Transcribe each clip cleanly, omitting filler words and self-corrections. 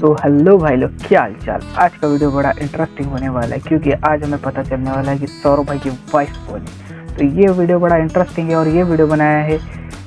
तो हेलो भाई लोग, क्या हाल चाल। आज का वीडियो बड़ा इंटरेस्टिंग होने वाला है क्योंकि आज हमें पता चलने वाला है कि सौरभ भाई की वॉइस कौन है। तो ये वीडियो बड़ा इंटरेस्टिंग है और ये वीडियो बनाया है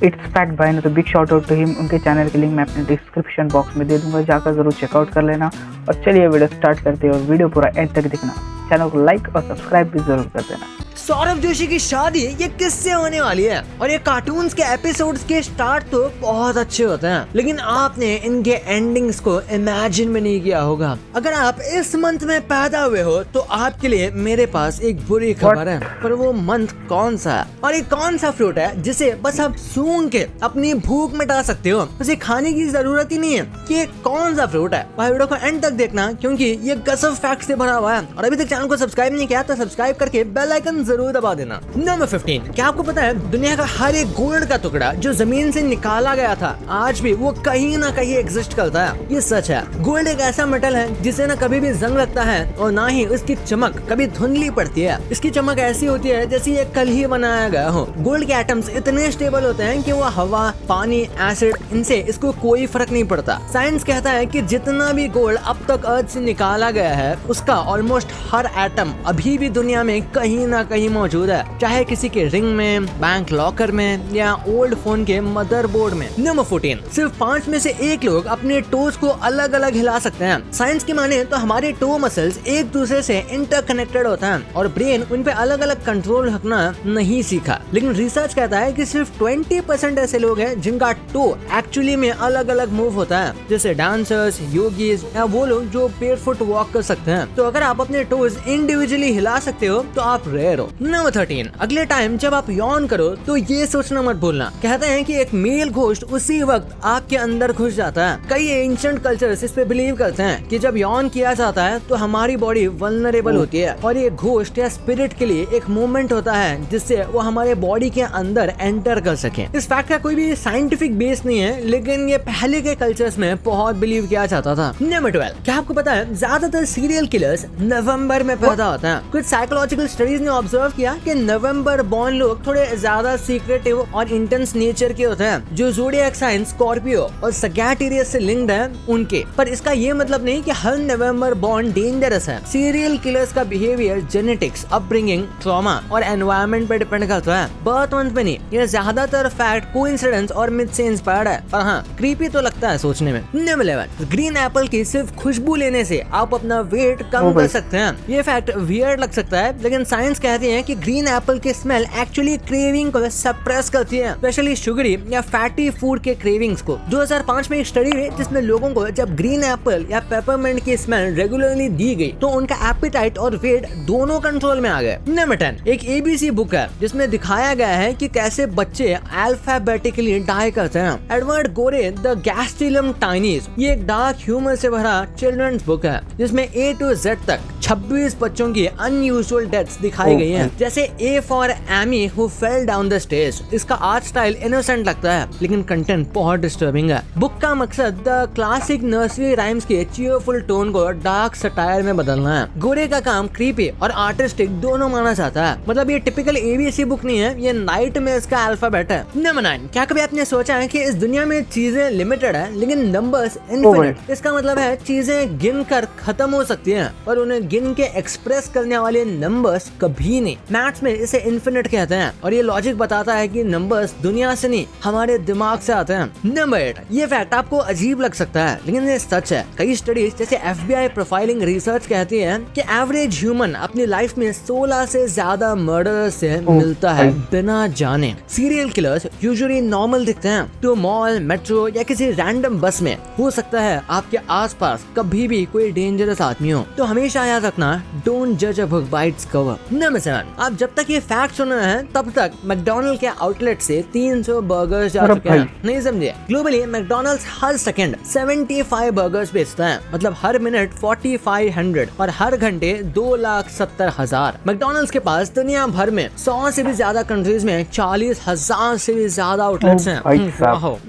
इट्स फैक्ट भाई ने। तो big shot out to him. उनके चैनल की लिंक मैं अपने डिस्क्रिप्शन बॉक्स में दे दूंगा, जाकर जरूर चेकआउट कर लेना। और चलिए वीडियो स्टार्ट करते हैं और वीडियो पूरा एंड तक देखना। चैनल को लाइक और सब्सक्राइब भी जरूर कर देना। सौरभ जोशी की शादी ये किससे होने वाली है? और ये कार्टून्स के एपिसोड्स के स्टार्ट तो बहुत अच्छे होते हैं, लेकिन आपने इनके एंडिंग्स को इमेजिन भी नहीं किया होगा। अगर आप इस मंथ में पैदा हुए हो तो आपके लिए मेरे पास एक बुरी खबर है। पर वो मंथ कौन सा है और ये कौन सा फ्रूट है जिसे बस आप सूंघ के अपनी भूख मिटा सकते हो? उसे खाने की जरूरत ही नहीं है कि ये कौन सा फ्रूट है। भाई वीडियो को एंड तक देखना क्योंकि ये गजब फैक्ट से भरा हुआ है। और अभी तक चैनल को सब्सक्राइब नहीं किया तो सब्सक्राइब करके बेल आइकन जरूर दबा देना। नंबर 15, क्या आपको पता है दुनिया का हर एक गोल्ड का टुकड़ा जो जमीन से निकाला गया था आज भी वो कहीं ना कहीं एग्जिस्ट करता है। ये सच है। गोल्ड एक ऐसा मेटल है जिसे ना कभी भी जंग लगता है और ना ही उसकी चमक कभी धुंधली पड़ती है। इसकी चमक ऐसी होती है जैसे ये कल ही बनाया गया हो। गोल्ड के एटम्स इतने स्टेबल होते हैं कि वो हवा, पानी, एसिड, इनसे इसको कोई फर्क नहीं पड़ता। साइंस कहता है कि जितना भी गोल्ड अब तक अर्थ से निकाला गया है उसका ऑलमोस्ट हर एटम अभी भी दुनिया में कहीं ना कहीं मौजूद है, चाहे किसी के रिंग में, बैंक लॉकर में या ओल्ड फोन के मदरबोर्ड में। नंबर 14, सिर्फ 5 में से 1 लोग अपने टोज को अलग अलग हिला सकते हैं। साइंस की माने तो हमारे टो मसल्स एक दूसरे से इंटरकनेक्टेड होते हैं और ब्रेन उन पे अलग अलग कंट्रोल रखना नहीं सीखा। लेकिन रिसर्च कहता है कि सिर्फ 20% ऐसे लोग हैं जिनका टो एक्चुअली में अलग अलग मूव होता है, जैसे डांसर्स, योगीज या वो लोग जो बेयरफुट वॉक कर सकते हैं। तो अगर आप अपने टोज इंडिविजुअली हिला सकते हो तो आप रेयर हो। नंबर 13, अगले टाइम जब आप यौन करो तो ये सोचना मत भूलना। कहते हैं कि एक मेल घोस्ट उसी वक्त आपके अंदर घुस जाता है। कई एंशिएंट कल्चर्स इस पे बिलीव करते हैं कि जब यौन किया जाता है तो हमारी बॉडी वल्नरेबल होती है और ये घोस्ट या स्पिरिट के लिए एक मूवमेंट होता है जिससे वो हमारे बॉडी के अंदर एंटर कर सके। इस फैक्ट का कोई भी साइंटिफिक बेस नहीं है, लेकिन ये पहले के कल्चर्स में बहुत बिलीव किया जाता था। नंबर 12, क्या आपको पता है ज्यादातर सीरियल किलर्स नवंबर में पैदा होते हैं। कुछ साइकोलॉजिकल स्टडीज ने ऑब्जर्व किया कि नवंबर बॉर्न लोग थोड़े ज्यादा सीक्रेटिव और इंटेंस नेचर के होते हैं, जो ज़ोडिएक साइन स्कॉर्पियो और सैजिटेरियस से लिंक्ड है उनके। पर इसका ये मतलब नहीं कि हर नवंबर बॉर्न डेंजरस है। सीरियल किलर्स का बिहेवियर जेनेटिक्स, अपब्रिंगिंग, ट्रॉमा और एनवायरनमेंट पे डिपेंड करता है, बर्थ मंथ पे नहीं। ये ज्यादातर फैक्ट कोइंसिडेंस और मिथ से इंस्पायर्ड है, पर हाँ क्रीपी तो लगता है सोचने में। नंबर 11, ग्रीन एप्पल की सिर्फ खुशबू लेने से आप अपना वेट कम कर सकते हैं। ये फैक्ट वियर्ड लग सकता है, लेकिन साइंस कहती है कि ग्रीन एप्पल की स्मेल एक्चुअली क्रेविंग को सप्रेस करती है, स्पेशली शुगरी या फैटी फूड के क्रेविंग्स को। 2005 में एक स्टडी हुई जिसमें लोगों को जब ग्रीन एप्पल या पेपरमिंट की स्मेल रेगुलरली दी गई तो उनका एपेटाइट और वेट दोनों कंट्रोल में आ गए। नंबर 10, एक ABC बुक है जिसमें दिखाया गया है कि कैसे बच्चे अल्फाबेटिकली डाई करते हैं। एडवर्ड गोरे द गैस्ट्रिलम टाइनीज, ये एक डार्क ह्यूमर से भरा चिल्ड्रंस बुक है जिसमें A to Z तक 26 बच्चों की अनयूजुअल डेथ्स दिखाई गई हैं, जैसे A for Amy who fell down the stage. इसका आर्ट स्टाइल इनोसेंट लगता है लेकिन कंटेंट बहुत डिस्टर्बिंग है। बुक का मकसद द क्लासिक नर्सरी राइम्स के चीयरफुल टोन को डार्क सटायर में बदलना है। गोरे का काम क्रीपी और आर्टिस्टिक दोनों माना जाता है। मतलब ये टिपिकल ABC बुक नहीं है, ये नाइट में इसका अल्फाबेट है। नंबर 9, क्या कभी आपने सोचा है कि इस दुनिया में चीजें लिमिटेड है लेकिन नंबर्स इनफिनिट? इसका मतलब है चीजें गिन कर खत्म हो सकती हैं पर उन्हें गिन के एक्सप्रेस करने वाले नंबर्स कभी नहीं। मैथ्स में इसे इनफिनिट कहते हैं और ये लॉजिक बताता है कि नंबर्स दुनिया से नहीं हमारे दिमाग से आते हैं। नंबर 8, ये फैक्ट आपको अजीब लग सकता है लेकिन ये सच है। कई स्टडीज जैसे FBI प्रोफाइलिंग रिसर्च कहती है कि एवरेज ह्यूमन अपनी लाइफ में 16 से ज्यादा मर्डर से मिलता है बिना जाने। सीरियल किलर्स यूजुअली नॉर्मल दिखते हैं तो मॉल, मेट्रो या किसी रैंडम बस में हो सकता है आपके आसपास कभी भी कोई डेंजरस आदमी हो। तो हमेशा याद रखना, डोंट जज a book by its cover. Number 7, आप जब तक ये फैक्ट सुन रहे हैं तब तक मैकडॉनल्ड के आउटलेट से 300 बर्गर्स जा चुके हैं। नहीं समझे? ग्लोबली मैकडॉनल्ड्स हर सेकंड 75 बर्गर्स बेचता है, मतलब हर मिनट 4500 और हर घंटे 2,70,000। मैकडॉनल्ड्स के पास दुनिया भर में 100 से भी ज्यादा कंट्रीज में 40,000 से भी ज्यादा आउटलेट्स हैं।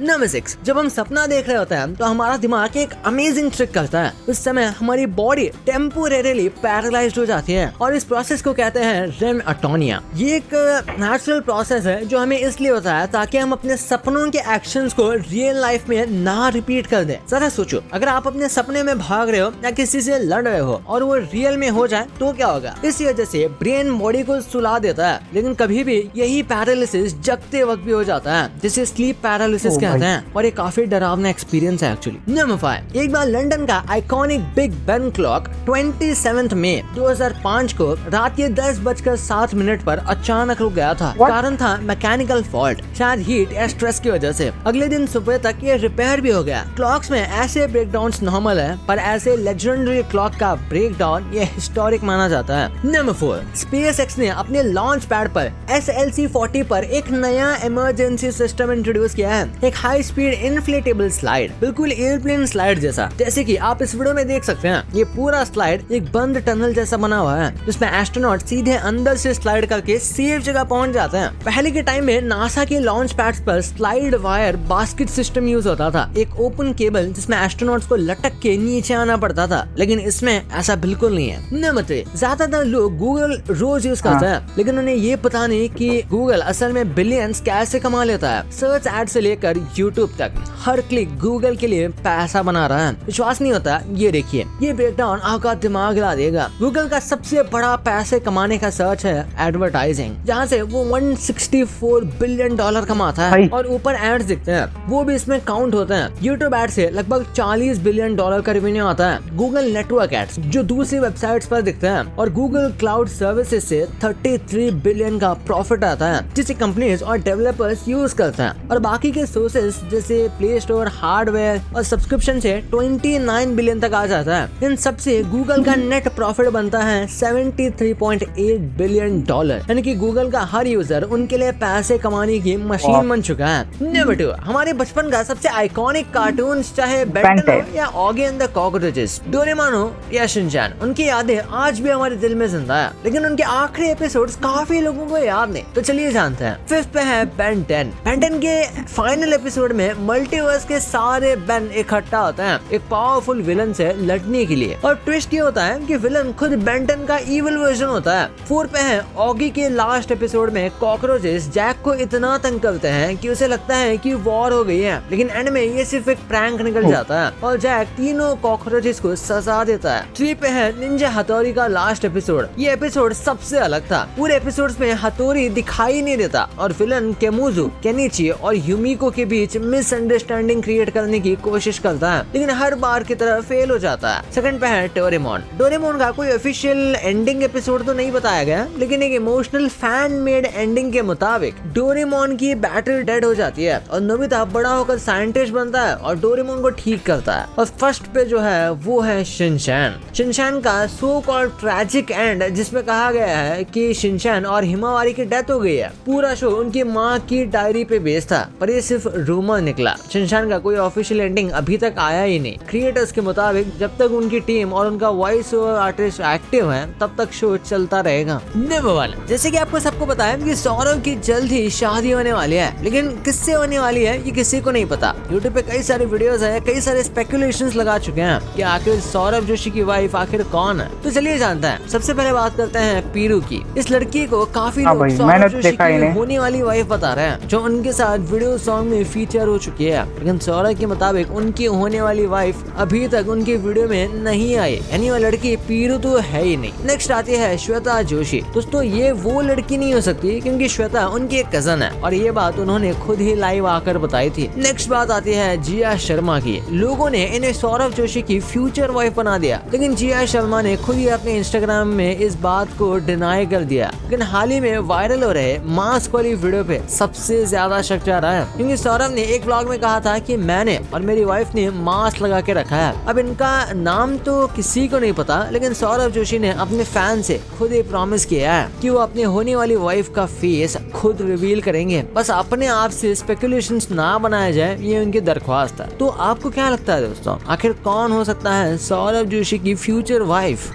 नंबर 6, जब हम सपना देख रहे होते हैं तो हमारा दिमाग एक अमेजिंग ट्रिक करता है। उस समय हमारी बॉडी टेम्पोरेरीली टेम्परेरी पैरालाइज्ड हो जाती है और इस प्रोसेस को कहते हैं रेम अटोनिया। ये एक नेचुरल प्रोसेस है जो हमें इसलिए होता है ताकि हम अपने सपनों के एक्शंस को रियल लाइफ में ना रिपीट कर दें। जरा सोचो, अगर आप अपने सपने में भाग रहे हो या किसी से लड़ रहे हो और वो रियल में हो जाए तो क्या होगा? इसी वजह से ब्रेन बॉडी को सुला देता है, लेकिन कभी भी यही पैरालिसिस जगते वक्त भी हो जाता है, जिसे स्लीप पैरालिसिस कहते हैं और ये काफी डरावना एक्सपीरियंस है एक्चुअली। नंबर 5, एक बार लंदन का आइकॉनिक बिग बेन क्लॉक 27 मई 2005 को रात के 10:07 पर अचानक रुक गया था। कारण था मैकेनिकल फॉल्ट, शायद हीट या स्ट्रेस की वजह से। अगले दिन सुबह तक ये रिपेयर भी हो गया। क्लॉक्स में ऐसे ब्रेकडाउन्स नॉर्मल है, पर ऐसे लेजेंडरी क्लॉक का ब्रेकडाउन ये हिस्टोरिक माना जाता है। नंबर 4, SpaceX ने अपने लॉन्च पैड पर SLC-40 पर एक नया इमरजेंसी सिस्टम इंट्रोड्यूस किया है। एक हाई स्पीड इन्फ्लेटेबल स्लाइड, बिल्कुल एयरप्लेन स्लाइड जैसा, जैसे कि आप इस वीडियो में देख सकते हैं। ये पूरा स्लाइड एक बंद टनल जैसा बना हुआ है, जिसमें एस्ट्रोनॉट सीधे अंदर से स्लाइड करके सेफ जगह पहुंच जाते हैं। पहले के टाइम में नासा के लॉन्च पैड्स पर slide wire basket system use होता था, एक ओपन केबल जिसमें एस्ट्रोनॉट्स को लटक के नीचे आना पड़ता था, लेकिन इसमें ऐसा बिल्कुल नहीं है। नंबर 3, ज्यादातर लोग गूगल रोज यूज करते हैं, लेकिन उन्हें ये पता नहीं कि गूगल असल में बिलियंस कैसे कमा लेता है। सर्च एड से लेकर यूट्यूब तक हर क्लिक गूगल के लिए पैसा बना रहा है। विश्वास नहीं होता? ये देखिए, ये ब्रेकडाउन आपका दिमाग हिला देगा। गूगल का सबसे बड़ा पैसे कमाने का सर्च है एडवर्टाइजिंग, जहाँ से वो $164 बिलियन कमाता है और ऊपर एड्स दिखते हैं, वो भी इसमें काउंट होते हैं। यूट्यूब एड से लगभग $40 बिलियन का रेवेन्यू आता है। गूगल नेटवर्क एड्स जो दूसरी वेबसाइट्स पर दिखते हैं, और गूगल क्लाउड सर्विसेज से 33 बिलियन का प्रॉफिट आता है, जिसे कंपनीज और डेवलपर्स यूज करते हैं। और बाकी के सोर्सेज जैसे प्ले स्टोर, हार्डवेयर और सब्सक्रिप्शन से 29 बिलियन तक आ जाता है। इन सब से गूगल का नेट प्रॉफिट बनता है $73.8 बिलियन, यानी कि गूगल का हर यूजर उनके लिए पैसे कमाने की मशीन बन चुका है। नंबर 2, हमारे बचपन का सबसे आइकॉनिक कार्टून, चाहे बेन 10 हो या Oggy and the cockroaches, Doraemon हो या शिनचैन, उनकी यादें आज भी हमारे दिल में जिंदा है, लेकिन उनके आखिरी एपिसोड्स काफी लोगों को याद नहीं। तो चलिए जानते हैं। 5th पे है बेन 10। बेन 10 के फाइनल एपिसोड में मल्टीवर्स के सारे बेन इकट्ठा होते हैं एक पावरफुल विलन से लड़ने के लिए, और ट्विस्ट ये होता है कि विलन खुद बेन 10 का इविल वर्जन होता है। 4 पे है ऑगी के लास्ट एपिसोड में कॉकरोचेस जैक को इतना तंग करते हैं कि उसे लगता है कि वॉर हो गई है, लेकिन एंड में ये सिर्फ एक प्रैंक निकल जाता है और जैक तीनों कॉकरोचेस को सजा देता है। 3 पे है निंजा हथौड़ी का लास्ट एपिसोड। ये एपिसोड सबसे अलग था। पूरे एपिसोड्स में हथौड़ी दिखाई नहीं देता और विलन केमुजू, केनिची और यूमिको के बीच मिसअंडरस्टैंडिंग क्रिएट करने की कोशिश करता है, लेकिन हर बार की तरह फेल हो जाता है। 2nd पे है डोरेमोन। डोरेमोन का कोई ऑफिशियल एंडिंग एपिसोड तो नहीं बताया गया, लेकिन एक इमोशनल फैन मेड एंडिंग के मुताबिक डोरेमोन की बैटरी डेड हो जाती है और नोबिता बड़ा होकर साइंटिस्ट बनता है और डोरेमोन को ठीक करता है। और 1st पे जो है वो है शिनचैन। शिनचैन का सो कॉल्ड ट्रैजिक एंड, जिसमें कहा गया है कि शिनचैन और हिमावारी की डेथ हो गई है। पूरा शो उनकी माँ की डायरी पे बेस्ड था, पर ये सिर्फ रूमर निकला। शिनचैन का कोई ऑफिशियल एंडिंग अभी तक आया ही नहीं। क्रिएटर्स के मुताबिक जब तक उनकी टीम और उनका वॉइस ओवर आर्टिस्ट एक्टिव है, तब तक शो चलता रहेगा। नंबर 1, जैसे कि आपको सबको पता है कि सौरभ की जल्द ही शादी होने वाली है, लेकिन किससे होने वाली है ये किसी को नहीं पता। यूट्यूब पे कई सारे वीडियोस है, कई सारे स्पेकुलेशंस लगा चुके हैं कि आखिर सौरभ जोशी की वाइफ आखिर कौन है। तो चलिए जानते हैं। सबसे पहले बात करते हैं पीरू की। इस लड़की को काफी लोग सौरभ जोशी की होने वाली वाइफ बता रहे हैं, जो उनके साथ वीडियो सॉन्ग में फीचर हो चुकी है, लेकिन सौरभ के मुताबिक उनकी होने वाली वाइफ अभी तक उनकी वीडियो में नहीं आई, यानी वो लड़की पीरू तो है ही नहीं। नेक्स्ट आती है श्वेता जोशी। दोस्तों ये वो लड़की नहीं हो सकती, क्योंकि श्वेता उनकी एक कजन है और ये बात उन्होंने खुद ही लाइव आकर बताई थी। नेक्स्ट बात आती है जिया शर्मा की। लोगों ने इन्हें सौरभ जोशी की फ्यूचर वाइफ बना दिया, लेकिन जिया शर्मा ने खुद ही अपने इंस्टाग्राम में इस बात को डिनाई कर दिया। लेकिन हाल ही में वायरल हो रहे मास्क वाली वीडियो पे सबसे ज्यादा शक जा रहा है, क्योंकि सौरभ ने एक ब्लॉग में कहा था कि मैंने और मेरी वाइफ ने मास्क लगा के रखा है। अब इनका नाम तो किसी को नहीं पता, लेकिन सौरभ जोशी ने अपने फैन से खुद ही प्रॉमिस किया है कि वो अपने होने वाली वाइफ का फेस खुद रिवील करेंगे। बस अपने आप से स्पेकुलेशंस ना बनाया जाए, ये उनकी दरख्वास्त है। तो आपको क्या लगता है दोस्तों, आखिर कौन हो सकता है सौरभ जोशी की फ्यूचर वाइफ?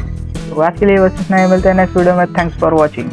तो आज के लिए बस इतना ही, मिलते हैं नेक्स्ट वीडियो में। Thanks for watching.